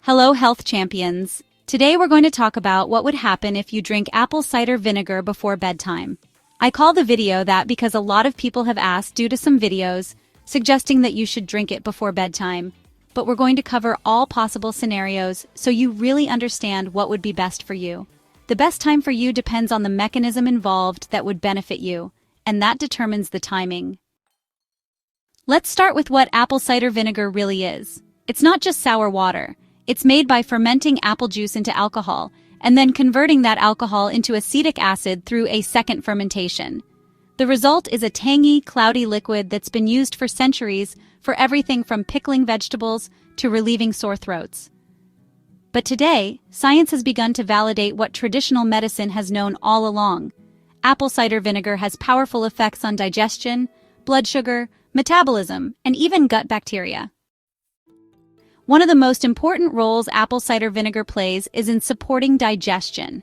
Hello, health champions. Today we're going to talk about what would happen if you drink apple cider vinegar before bedtime. I call the video that because a lot of people have asked due to some videos suggesting that you should drink it before bedtime, but we're going to cover all possible scenarios so you really understand what would be best for you. The best time for you depends on the mechanism involved that would benefit you, and that determines the timing. Let's start with what apple cider vinegar really is. It's not just sour water. It's made by fermenting apple juice into alcohol and then converting that alcohol into acetic acid through a second fermentation. The result is a tangy, cloudy liquid that's been used for centuries for everything from pickling vegetables to relieving sore throats. But today, science has begun to validate what traditional medicine has known all along. Apple cider vinegar has powerful effects on digestion, blood sugar, metabolism, and even gut bacteria. One of the most important roles apple cider vinegar plays is in supporting digestion.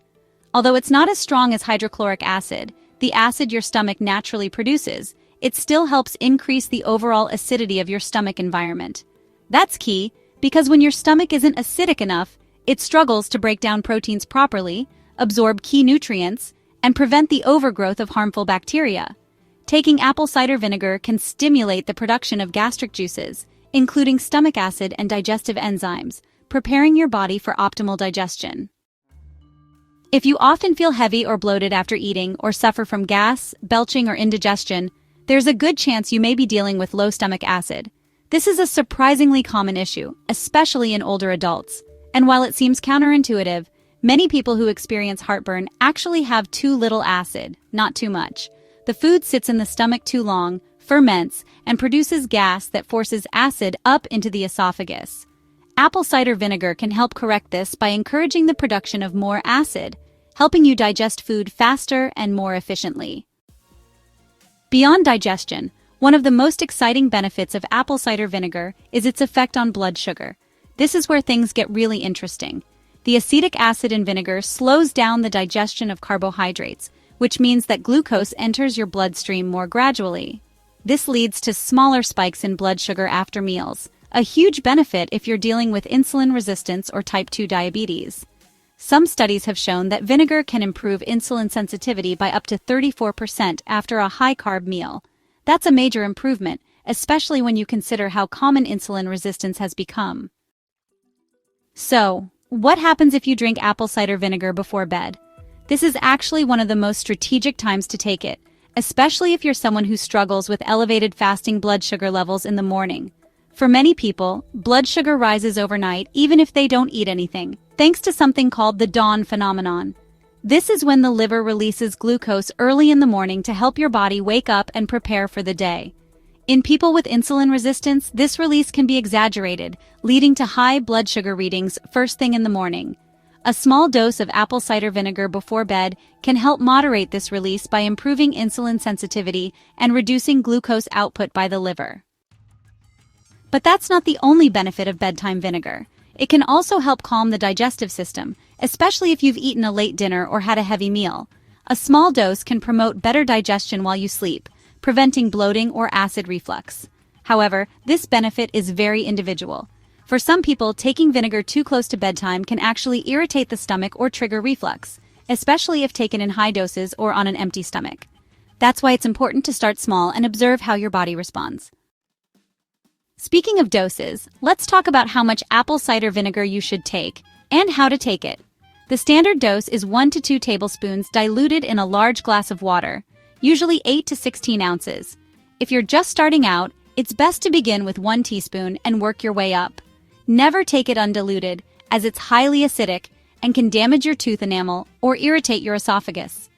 Although it's not as strong as hydrochloric acid, the acid your stomach naturally produces, it still helps increase the overall acidity of your stomach environment. That's key, because when your stomach isn't acidic enough, it struggles to break down proteins properly, absorb key nutrients, and prevent the overgrowth of harmful bacteria. Taking apple cider vinegar can stimulate the production of gastric juices, including stomach acid and digestive enzymes, preparing your body for optimal digestion. If you often feel heavy or bloated after eating or suffer from gas, belching, or indigestion, there's a good chance you may be dealing with low stomach acid. This is a surprisingly common issue, especially in older adults. And while it seems counterintuitive, many people who experience heartburn actually have too little acid, not too much. The food sits in the stomach too long, ferments, and produces gas that forces acid up into the esophagus. Apple cider vinegar can help correct this by encouraging the production of more acid, helping you digest food faster and more efficiently. Beyond digestion, one of the most exciting benefits of apple cider vinegar is its effect on blood sugar. This is where things get really interesting. The acetic acid in vinegar slows down the digestion of carbohydrates, which means that glucose enters your bloodstream more gradually. This leads to smaller spikes in blood sugar after meals, a huge benefit if you're dealing with insulin resistance or type 2 diabetes. Some studies have shown that vinegar can improve insulin sensitivity by up to 34% after a high-carb meal. That's a major improvement, especially when you consider how common insulin resistance has become. So, what happens if you drink apple cider vinegar before bed? This is actually one of the most strategic times to take it, especially if you're someone who struggles with elevated fasting blood sugar levels in the morning. For many people, blood sugar rises overnight even if they don't eat anything, thanks to something called the dawn phenomenon. This is when the liver releases glucose early in the morning to help your body wake up and prepare for the day. In people with insulin resistance, this release can be exaggerated, leading to high blood sugar readings first thing in the morning. A small dose of apple cider vinegar before bed can help moderate this release by improving insulin sensitivity and reducing glucose output by the liver. But that's not the only benefit of bedtime vinegar. It can also help calm the digestive system, especially if you've eaten a late dinner or had a heavy meal. A small dose can promote better digestion while you sleep, preventing bloating or acid reflux. However, this benefit is very individual. For some people, taking vinegar too close to bedtime can actually irritate the stomach or trigger reflux, especially if taken in high doses or on an empty stomach. That's why it's important to start small and observe how your body responds. Speaking of doses, let's talk about how much apple cider vinegar you should take and how to take it. The standard dose is 1 to 2 tablespoons diluted in a large glass of water, usually 8 to 16 ounces. If you're just starting out, it's best to begin with 1 teaspoon and work your way up. Never take it undiluted, as it's highly acidic and can damage your tooth enamel or irritate your esophagus.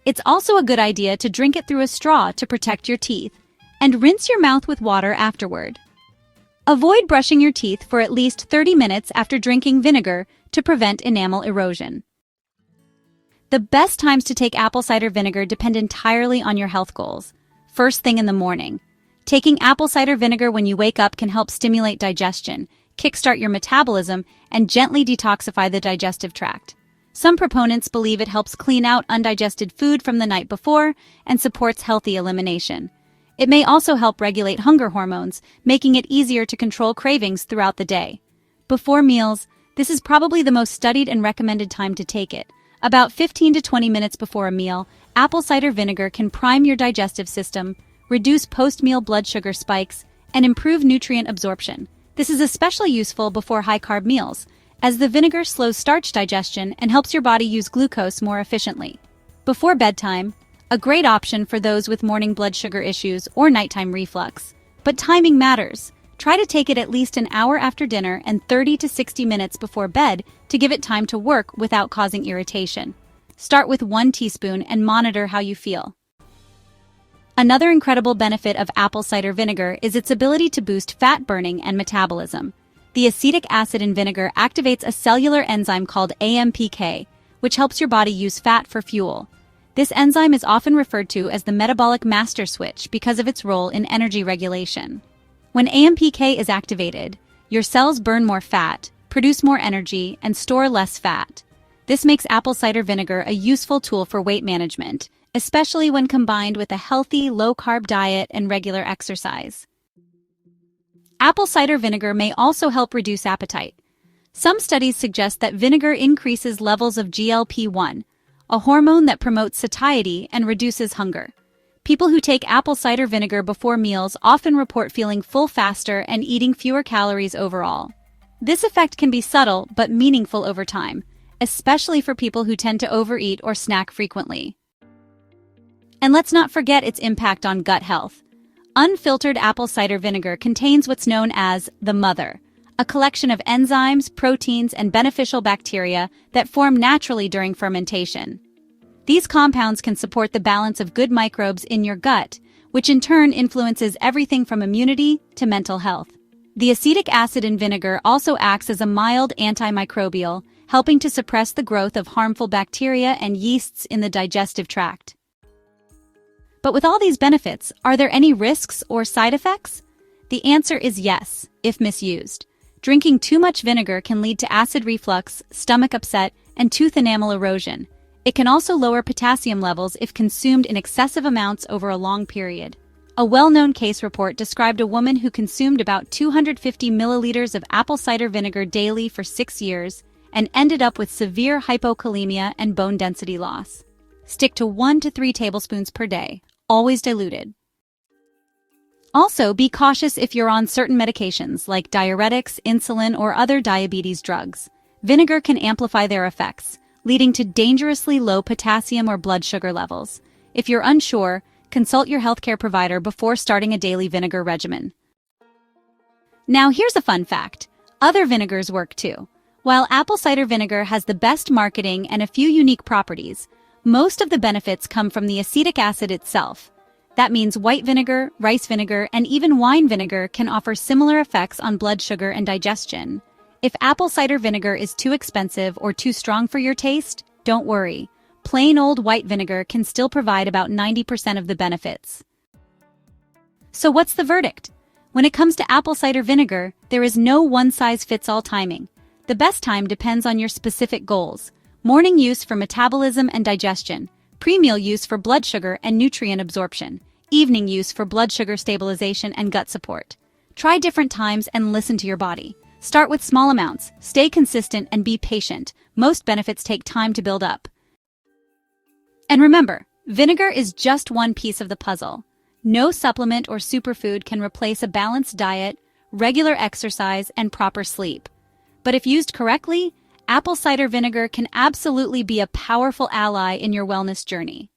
It's also a good idea to drink it through a straw to protect your teeth, and rinse your mouth with water afterward. Avoid brushing your teeth for at least 30 minutes after drinking vinegar to prevent enamel erosion. The best times to take apple cider vinegar depend entirely on your health goals. First thing in the morning. Taking apple cider vinegar when you wake up can help stimulate digestion, kickstart your metabolism, and gently detoxify the digestive tract. Some proponents believe it helps clean out undigested food from the night before and supports healthy elimination. It may also help regulate hunger hormones, making it easier to control cravings throughout the day. Before meals, This is probably the most studied and recommended time to take it. About 15 to 20 minutes before a meal, apple cider vinegar can prime your digestive system, reduce post-meal blood sugar spikes, and improve nutrient absorption. This is especially useful before high-carb meals, as the vinegar slows starch digestion and helps your body use glucose more efficiently. Before bedtime, a great option for those with morning blood sugar issues or nighttime reflux. But timing matters. Try to take it at least an hour after dinner and 30 to 60 minutes before bed to give it time to work without causing irritation. Start with 1 teaspoon and monitor how you feel. Another incredible benefit of apple cider vinegar is its ability to boost fat burning and metabolism. The acetic acid in vinegar activates a cellular enzyme called AMPK, which helps your body use fat for fuel. This enzyme is often referred to as the metabolic master switch because of its role in energy regulation. When AMPK is activated, your cells burn more fat, produce more energy, and store less fat. This makes apple cider vinegar a useful tool for weight management, especially when combined with a healthy, low-carb diet and regular exercise. Apple cider vinegar may also help reduce appetite. Some studies suggest that vinegar increases levels of GLP-1, a hormone that promotes satiety and reduces hunger. People who take apple cider vinegar before meals often report feeling full faster and eating fewer calories overall. This effect can be subtle but meaningful over time, especially for people who tend to overeat or snack frequently. And let's not forget its impact on gut health. Unfiltered apple cider vinegar contains what's known as the mother, a collection of enzymes, proteins, and beneficial bacteria that form naturally during fermentation. These compounds can support the balance of good microbes in your gut, which in turn influences everything from immunity to mental health. The acetic acid in vinegar also acts as a mild antimicrobial, helping to suppress the growth of harmful bacteria and yeasts in the digestive tract. But with all these benefits, are there any risks or side effects? The answer is yes, if misused. Drinking too much vinegar can lead to acid reflux, stomach upset, and tooth enamel erosion. It can also lower potassium levels if consumed in excessive amounts over a long period. A well-known case report described a woman who consumed about 250 milliliters of apple cider vinegar daily for 6 years and ended up with severe hypokalemia and bone density loss. Stick to 1 to 3 tablespoons per day, always diluted. Also, be cautious if you're on certain medications like diuretics, insulin, or other diabetes drugs. Vinegar can amplify their effects, leading to dangerously low potassium or blood sugar levels. If you're unsure, consult your healthcare provider before starting a daily vinegar regimen. Now here's a fun fact. Other vinegars work too. While apple cider vinegar has the best marketing and a few unique properties, most of the benefits come from the acetic acid itself. That means white vinegar, rice vinegar, and even wine vinegar can offer similar effects on blood sugar and digestion. If apple cider vinegar is too expensive or too strong for your taste, don't worry. Plain old white vinegar can still provide about 90% of the benefits. So what's the verdict? When it comes to apple cider vinegar, there is no one-size-fits-all timing. The best time depends on your specific goals. Morning use for metabolism and digestion, pre-meal use for blood sugar and nutrient absorption, evening use for blood sugar stabilization and gut support. Try different times and listen to your body. Start with small amounts, stay consistent, and be patient. Most benefits take time to build up. And remember, vinegar is just one piece of the puzzle. No supplement or superfood can replace a balanced diet, regular exercise, and proper sleep. But if used correctly, apple cider vinegar can absolutely be a powerful ally in your wellness journey.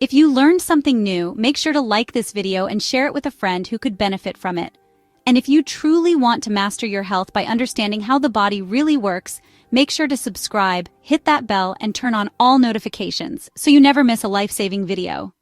If you learned something new, make sure to like this video and share it with a friend who could benefit from it. And if you truly want to master your health by understanding how the body really works, make sure to subscribe, hit that bell, and turn on all notifications so you never miss a life-saving video.